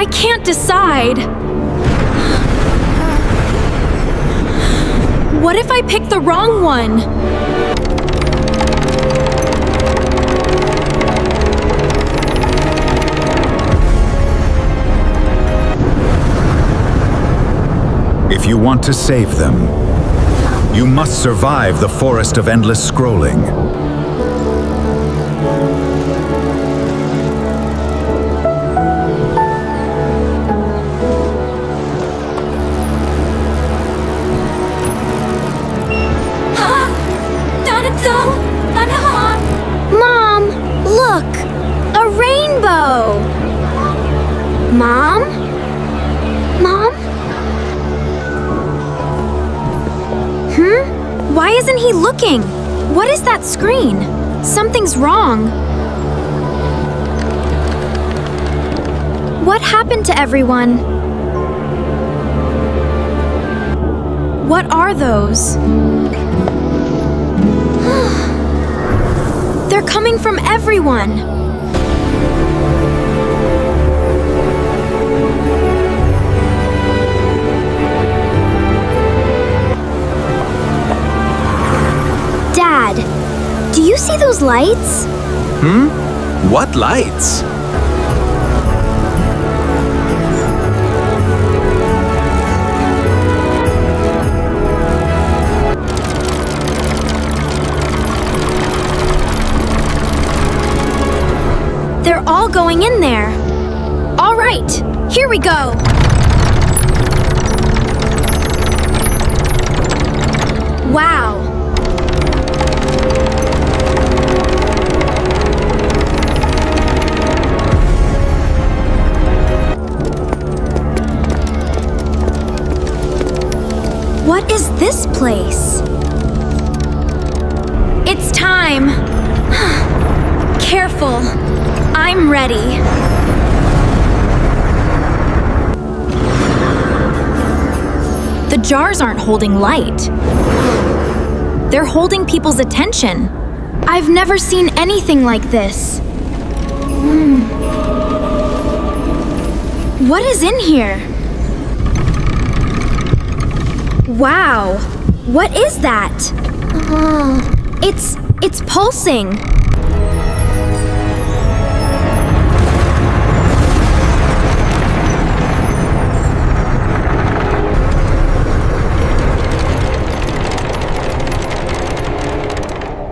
I can't decide. What if I pick the wrong one? If you want to save them, you must survive the forest of endless scrolling. Mom, look! A rainbow! Mom? Mom? Why isn't he looking? What is that screen? Something's wrong. What happened to everyone? What are those? They're coming from everyone. Dad, do you see those lights? What lights? They're all going in there. All right, here we go. Wow. What is this place? It's time. Careful. I'm ready. The jars aren't holding light. They're holding people's attention. I've never seen anything like this. What is in here? Wow! What is that? It's pulsing.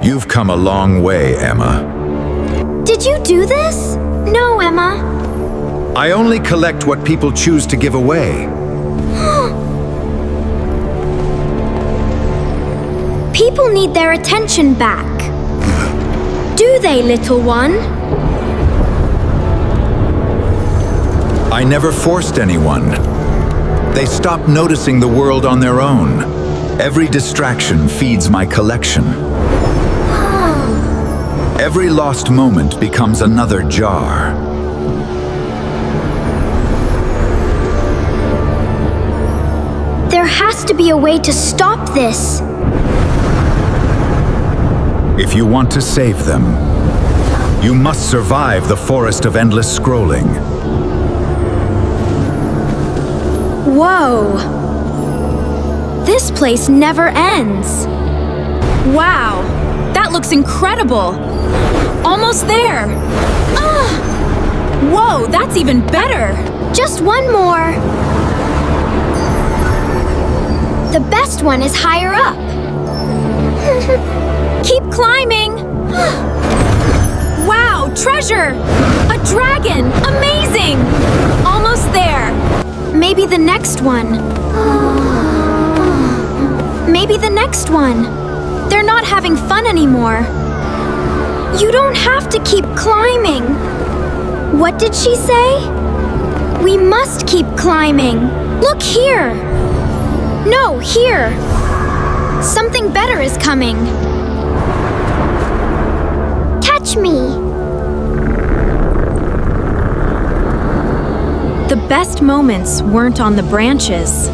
You've come a long way, Emma. Did you do this? No, Emma. I only collect what people choose to give away. People need their attention back. Do they, little one? I never forced anyone. They stopped noticing the world on their own. Every distraction feeds my collection. Every lost moment becomes another jar. There has to be a way to stop this. If you want to save them, you must survive the forest of endless scrolling. Whoa! This place never ends. Wow, that looks incredible. Almost there. Whoa, that's even better. Just one more. The best one is higher up. Keep climbing. Wow, treasure! A dragon! Amazing! Almost there. Maybe the next one. Maybe the next one. They're not having fun anymore. You don't have to keep climbing. What did she say? We must keep climbing. Look here. No, here. Something better is coming. Catch me. The best moments weren't on the branches.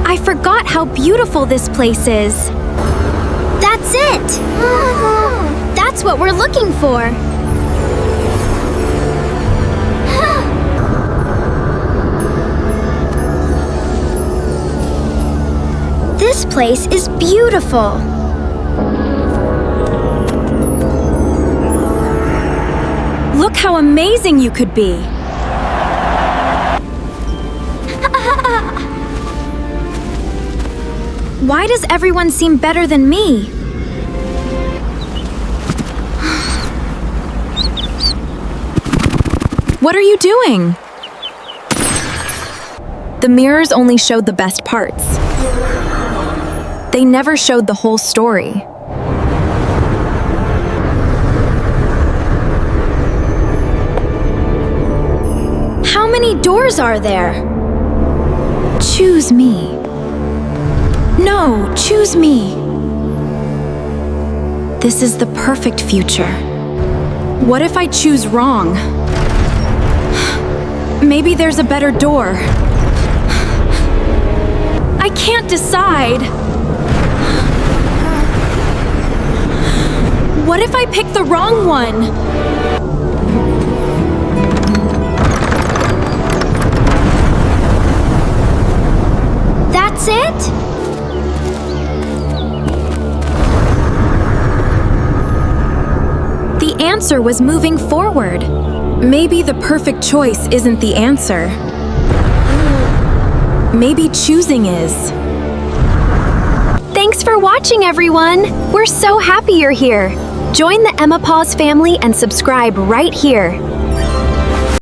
I forgot how beautiful this place is. That's it! That's what we're looking for. This place is beautiful. Look how amazing you could be. Why does everyone seem better than me? What are you doing? The mirrors only showed the best parts. They never showed the whole story. How many doors are there? Choose me. No, choose me. This is the perfect future. What if I choose wrong? Maybe there's a better door. I can't decide. What if I pick the wrong one? That's it? The answer was moving forward. Maybe the perfect choice isn't the answer. Maybe choosing is. Thanks for watching, everyone. We're so happy you're here. Join the Emma Paws family and subscribe right here.